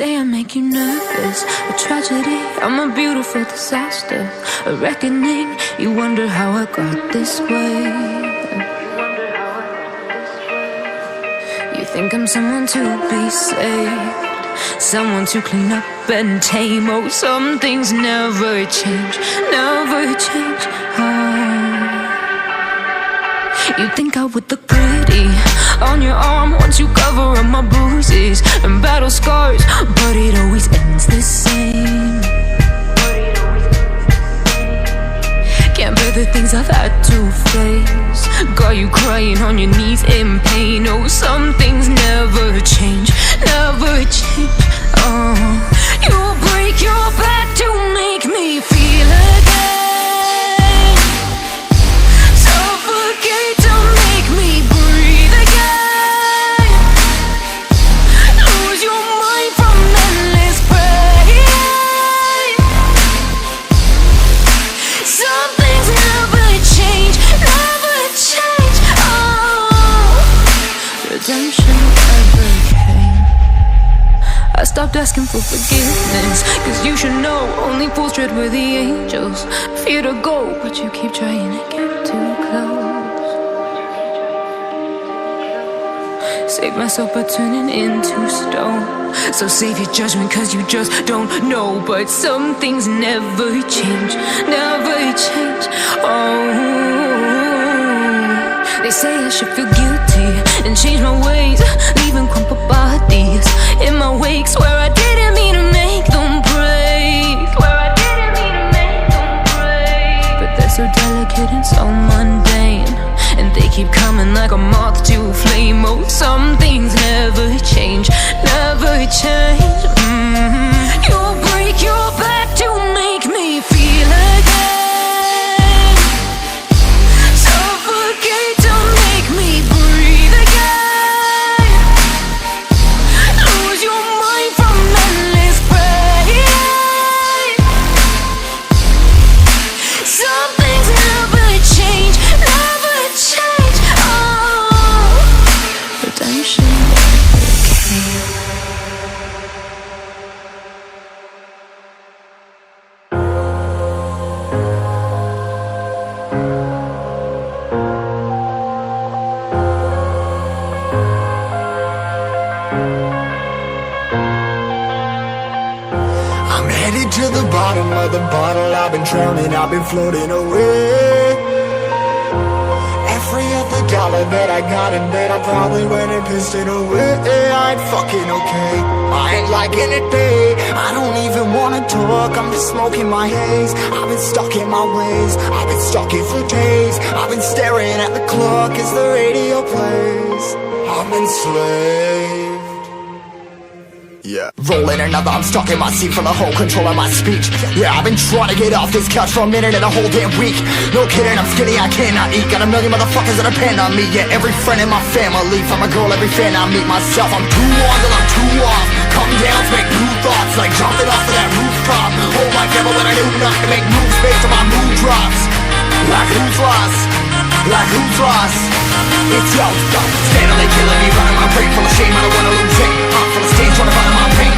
say I make you nervous, a tragedy, I'm a beautiful disaster, a reckoning. You wonder how I got this way. You think I'm someone to be saved, someone to clean up and tame. Oh, some things never change, never change. You think I would look pretty on your arm once you cover up my bruises and battle scars, but it always ends the same. Can't bear the things I've had to face, got you crying on your knees in pain. Oh, some things never change, never change. You'll break your back to make me feel again, suffocate to make me breathe again, lose your mind from endless pain. Some things never change, never change. Redemption never came. I stopped asking for forgiveness, cause you should know only fools tread where the angels fear to go, but you keep trying to get too close. Save myself by turning into stone, so save your judgment cause you just don't know. But some things never change, never change. They say I should feel guilty and change my ways, leaving crumpled bodies in my wake. Swear I didn't mean to make them break, swear I didn't mean to make them break. But they're so delicate and so mundane, and they keep coming like a moth to a flame. Oh, some things never change, never change. You'll break your back to make me feel again, suffocate to make me breathe again, lose your mind from endless pain. Some things never change, never change. Redemption never came. I'm headed to the bottom of the bottle. I've been drowning, I've been floating away. Every other dollar that I got in bed, I probably went and pissed it away. I ain't fucking okay, I ain't liking it, babe. I don't even wanna talk, I'm just smoking my haze. I've been stuck in my ways, I've been stuck here for days. I've been staring at the clock as the radio plays. I'm enslaved. Yeah. Rolling another, I'm stuck in my seat for the whole control of my speech. Yeah, I've been trying to get off this couch for a minute and a whole damn week. No kidding, I'm skinny, I cannot eat. Got a million motherfuckers that depend on me. Yeah, every friend in my family, from a girl, every fan I meet myself. I'm too on till I'm too off. Come down to make new thoughts, like jumping off of that rooftop. Oh my devil, when I knew not to make moves based on my mood drops. Like who's lost? Like who's lost? It's your stuff. Steadily killing me, running my brain full of shame. I don't wanna lose it. Full of stage, trying to find my pain.